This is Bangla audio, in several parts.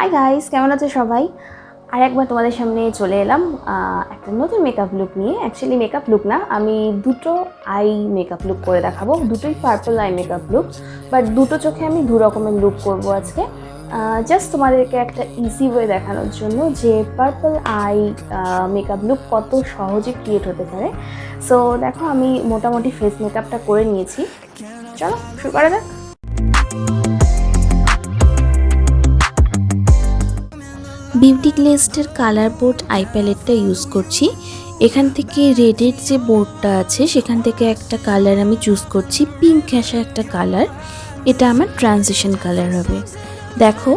হাই গাইস, কেমন আছো সবাই? আর একবার তোমাদের সামনে চলে এলাম একটা নতুন মেকআপ লুক নিয়ে। অ্যাকচুয়ালি মেকআপ লুক না, আমি দুটো আই মেকআপ লুক করে দেখাবো। দুটোই purple eye makeup look, but দুটো চোখে আমি দু রকমের লুক করব আজকে। জাস্ট তোমাদেরকে একটা ইজি ওয়ে দেখানোর জন্য যে পার্পল আই মেকআপ লুক কত সহজে ক্রিয়েট হতে পারে। সো দেখো, আমি মোটামুটি ফেস মেকআপটা করে নিয়েছি। চলো শুরু করা যাক। বিউটি গ্লেজডের কালার বোর্ড আই প্যালেটটা ইউজ করছি। এখান থেকে রেডের যে বোর্ডটা আছে সেখান থেকে একটা কালার আমি চুজ করছি, পিঙ্ক ঘেঁষা একটা কালার। এটা আমার ট্রানজিশন কালার হবে। দেখো,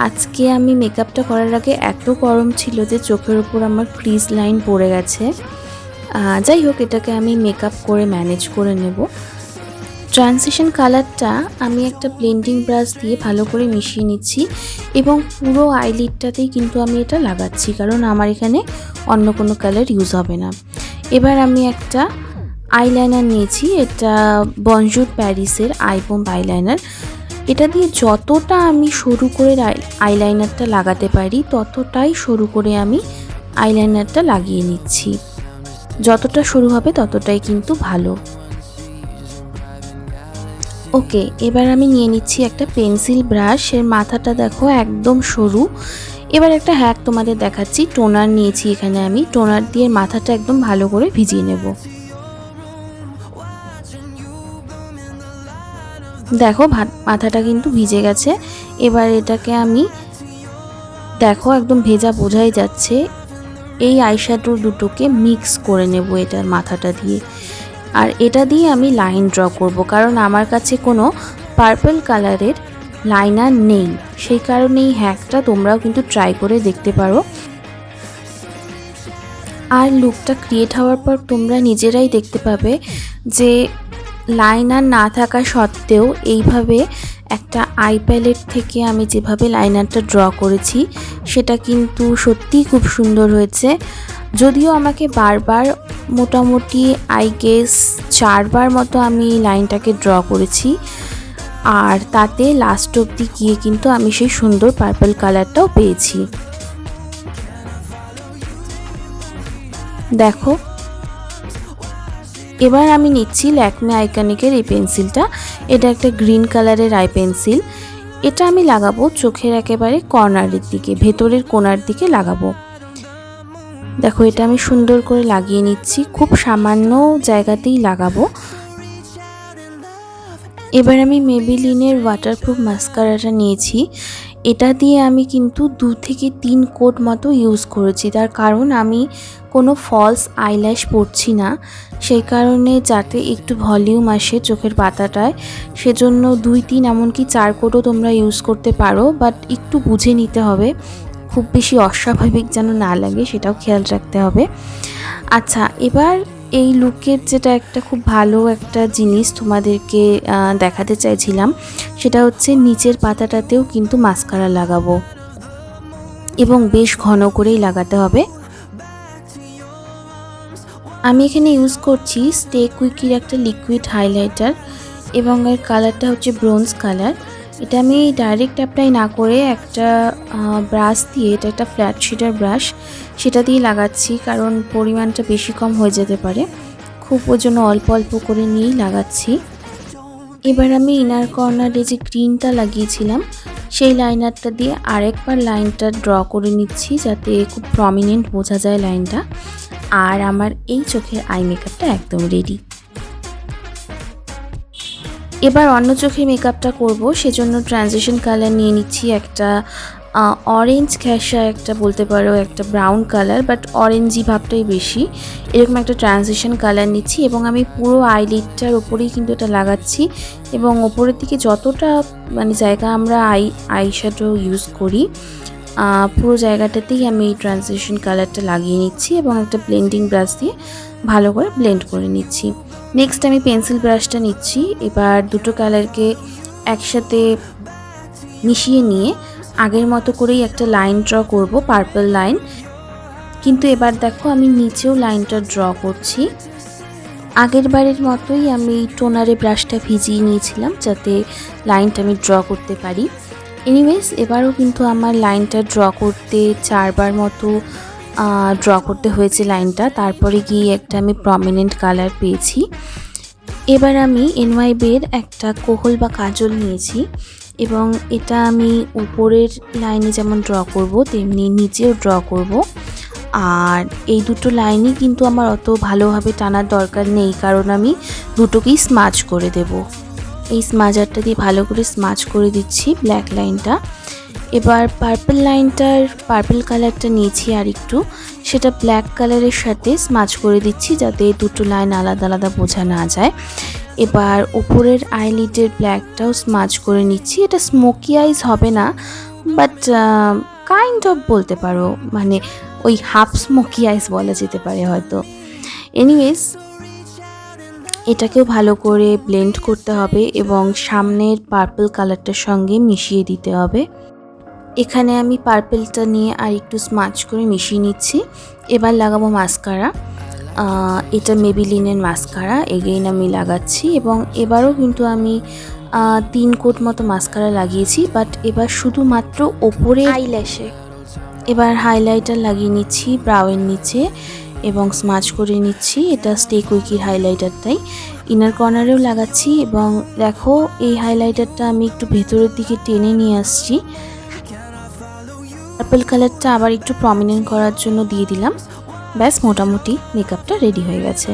আজকে আমি মেকআপটা করার আগে এত গরম ছিল যে চোখের উপর আমার ক্রিজ লাইন পড়ে গেছে। যাই হোক, এটাকে আমি মেকআপ করে ম্যানেজ করে নেব। ট্রানজিশন কালারটা আমি একটা ব্লেন্ডিং ব্রাশ দিয়ে ভালো করে মিশিয়ে নিচ্ছি এবং পুরো আইলিডটাতেই কিন্তু আমি এটা লাগাচ্ছি, কারণ আমার এখানে অন্য কোনো কালার ইউজ হবে না। এবার আমি একটা আইলাইনার নিয়েছি, এটা বনজুর প্যারিসের আই বোম্ব আইলাইনার। এটা দিয়ে যতটা আমি সরু করে আইলাইনারটা লাগাতে পারি ততটাই সরু করে আমি আইলাইনারটা লাগিয়ে নিচ্ছি। যতটা সরু হবে ততটাই কিন্তু ভালো। ওকে, এবার আমি নিয়ে নিচ্ছি একটা পেন্সিল ব্রাশ। এর মাথাটা দেখো একদম সরু। এবার একটা হ্যাক তোমাদের দেখাচ্ছি। টোনার নিয়েছি এখানে, আমি টোনার দিয়ে মাথাটা একদম ভালো করে ভিজিয়ে নেব। দেখো মাথাটা কিন্তু ভিজে গেছে। এবার এটাকে আমি, দেখো একদম ভেজা বোঝাই যাচ্ছে, এই আইশ্যাডো দুটোকে মিক্স করে নেব এটার মাথাটা দিয়ে। আর এটা দিয়ে আমি লাইন ড্র করব, কারণ আমার কাছে কোনো পার্পল কালারের লাইনার নেই। সেই কারণে এই হ্যাকটা তোমরাও কিন্তু ট্রাই করে দেখতে পারো। আর লুকটা ক্রিয়েট হওয়ার পর তোমরা নিজেরাই দেখতে পাবে যে লাইনার না থাকা সত্ত্বেও এইভাবে একটা আই প্যালেট থেকে আমি যেভাবে লাইনারটা ড্র করেছি সেটা কিন্তু সত্যিই খুব সুন্দর হয়েছে। যদিও আমাকে বারবার, মোটামুটি আই গেস 4 বার মতো আমি লাইনটাকে ড্র করেছি, আর তাতে লাস্ট অবধি গিয়ে কিন্তু আমি সেই সুন্দর পার্পল কালারটাও পেয়েছি। দেখো, এবার আমি নিচ্ছি ল্যাকমে আইকনিকের এই পেন্সিলটা। এটা একটা গ্রিন কালারের আই পেন্সিল। এটা আমি লাগাবো চোখের একেবারে কর্নারের দিকে, ভেতরের কোণার দিকে লাগাবো। দেখো, এটা আমি সুন্দর করে লাগিয়ে নিচ্ছি, খুব সামান্য জায়গাতেই লাগাবো। এবার আমি মেবিলিনের ওয়াটারপ্রুফ মাস্কারাটা নিয়েছি। এটা দিয়ে আমি কিন্তু 2 থেকে 3 কোট মতো ইউজ করেছি। তার কারণ আমি কোনো ফলস আইল্যাশ পরছি না, সেই কারণে যাতে একটু ভলিউম আসে চোখের পাতাটায়, সেজন্য 2-3 এমনকি 4 কোটও তোমরা ইউজ করতে পারো, বাট একটু বুঝে নিতে হবে, খুব বেশি অস্বাভাবিক যেন না লাগে সেটাও খেয়াল রাখতে হবে। আচ্ছা, এবার এই লুকের যেটা একটা খুব ভালো একটা জিনিস তোমাদেরকে দেখাতে চাইছিলাম, সেটা হচ্ছে নিচের পাতাটাতেও কিন্তু মাস্কারা লাগাবো এবং বেশ ঘন করেই লাগাতে হবে। আমি এখানে ইউজ করছি স্টে কুইকির একটা লিকুইড হাইলাইটার এবং এর কালারটা হচ্ছে ব্রোঞ্জ কালার। এটা আমি ডাইরেক্ট অ্যাপ্লাই না করে একটা ব্রাশ দিয়ে, এটা একটা ফ্ল্যাট শেডার ব্রাশ, সেটা দিয়ে লাগাচ্ছি, কারণ পরিমাণটা বেশি কম হয়ে যেতে পারে। খুব ওই জন্য অল্প অল্প করে নিয়েই লাগাচ্ছি। এবার আমি ইনার কর্নারে যে গ্রিনটা লাগিয়েছিলাম সেই লাইনারটা দিয়ে আরেকবার লাইনটা ড্র করে নিচ্ছি, যাতে খুব প্রমিনেন্ট বোঝা যায় লাইনটা। আর আমার এই চোখের আই মেকআপটা একদম রেডি। এবার অন্য চোখে মেকআপটা করব, সেজন্য ট্রানজিশন কালার নিয়ে নিচ্ছি একটা অরেঞ্জ ঘেঁষা, একটা বলতে পারো একটা ব্রাউন কালার, বাট অরেঞ্জি ভাবটাই বেশি। এরকম একটা ট্রানজিশন কালার নিচ্ছি এবং আমি পুরো আইলিডটার ওপরেই কিন্তু এটা লাগাচ্ছি এবং ওপরের দিকে যতটা মানে জায়গা আমরা আইশ্যাডো ইউজ করি পুরো জায়গাটাতেই আমি এই ট্রানজিশন কালারটা লাগিয়ে নিচ্ছি এবং একটা ব্লেন্ডিং ব্রাশ দিয়ে ভালো করে ব্লেন্ড করে নিচ্ছি। নেক্সট আমি পেন্সিল ব্রাশটা নিচ্ছি। এবার দুটো কালারকে একসাথে মিশিয়ে নিয়ে আগের মতো করেই একটা লাইন ড্র করব, পার্পল লাইন। কিন্তু এবার দেখো, আমি নিচেও লাইনটা ড্র করছি। আগের বারের মতোই আমি টোনারে ব্রাশটা ভিজিয়ে নিয়েছিলাম যাতে লাইনটা আমি ড্র করতে পারি। এনিওয়েজ এবারও কিন্তু আমার লাইনটা ড্র করতে 4বার মতো ড্র করতে হয়েছে লাইনটা, তারপরে গিয়ে একটা আমি প্রমিনেন্ট কালার পেয়েছি। এবার আমি এনওয়াইবের একটা কোহল বা কাজল নিয়েছি এবং এটা আমি উপরের লাইনে যেমন ড্র করব তেমনি নিচেও ড্র করব। আর এই দুটো লাইনই কিন্তু আমার অত ভালোভাবে টানার দরকার নেই, কারণ আমি দুটোকেই স্মাচ করে দেব। এই স্মাজারটা দিয়ে ভালো করে স্মাচ করে দিচ্ছি ব্ল্যাক লাইনটা। এবার পার্পল কালারটা নিয়েছি আর একটু, সেটা ব্ল্যাক কালারের সাথে স্মাচ করে দিচ্ছি যাতে দুটো লাইন আলাদা আলাদা বোঝা না যায়। এবার উপরের আইলিডের ব্ল্যাকটাও স্মাচ করে নিচ্ছি। এটা স্মোকি আইজ হবে না, বাট কাইন্ড অফ বলতে পারো, মানে ওই হাফ স্মোকি আইজ বলা যেতে পারে হয়তো। এনিওয়েজ এটাকেও ভালো করে ব্লেন্ড করতে হবে এবং সামনের পার্পল কালারটার সঙ্গে মিশিয়ে দিতে হবে। এখানে আমি পার্পলটা নিয়ে আর একটু স্মাচ করে মিশিয়ে নিচ্ছি। এবার লাগাবো মাস্কারা। এটা মেবিলিনের মাস্কারা এগেইন আমি লাগাচ্ছি এবং এবারও কিন্তু আমি 3 কোট মতো মাস্কারা লাগিয়েছি, বাট এবার শুধুমাত্র ওপরে আইল্যাশে। এবার হাইলাইটার লাগিয়ে নিচ্ছি ব্রাউয়ের নিচে এবং স্মাচ করে নিচ্ছি। এটা স্টে কুইকির হাইলাইটারটাই ইনার কর্নারেও লাগাচ্ছি এবং দেখো এই হাইলাইটারটা আমি একটু ভেতরের দিকে টেনে নিয়ে আসছি। পার্পল কালারটা আবার একটু প্রমিনেন্ট করার জন্য দিয়ে দিলাম। ব্যাস মোটামুটি মেকআপটা রেডি হয়ে গেছে।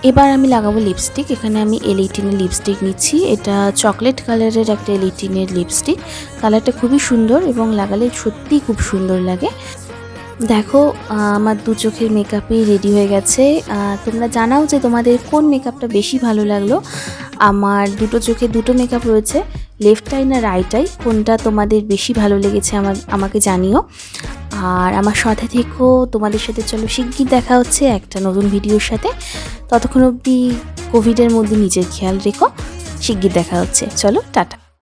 এবার আমি লাগাবো লিপস্টিক। এখানে আমি L18 লিপস্টিক নিচ্ছি। এটা চকলেট কালারের একটা L18 লিপস্টিক। কালারটা খুবই সুন্দর এবং লাগালে সত্যিই খুব সুন্দর লাগে। দেখো আমার দু চোখের মেকআপই রেডি হয়ে গেছে। তোমরা জানাও যে তোমাদের কোন মেকআপটা বেশি ভালো লাগলো। আমার দুটো চোখে দুটো মেকআপ রয়েছে, লেফট আই না রাইট আই, কোনটা তোমাদের বেশি ভালো লেগেছে আমাকে জানিও। আর আমার সাথে থেকো, তোমাদের সাথে চলো শিগগির দেখা হচ্ছে একটা নতুন ভিডিওর সাথে। ততক্ষণ অবধি কোভিডের মধ্যে নিজের খেয়াল রেখো। শিগগির দেখা হচ্ছে, চলো টাটা।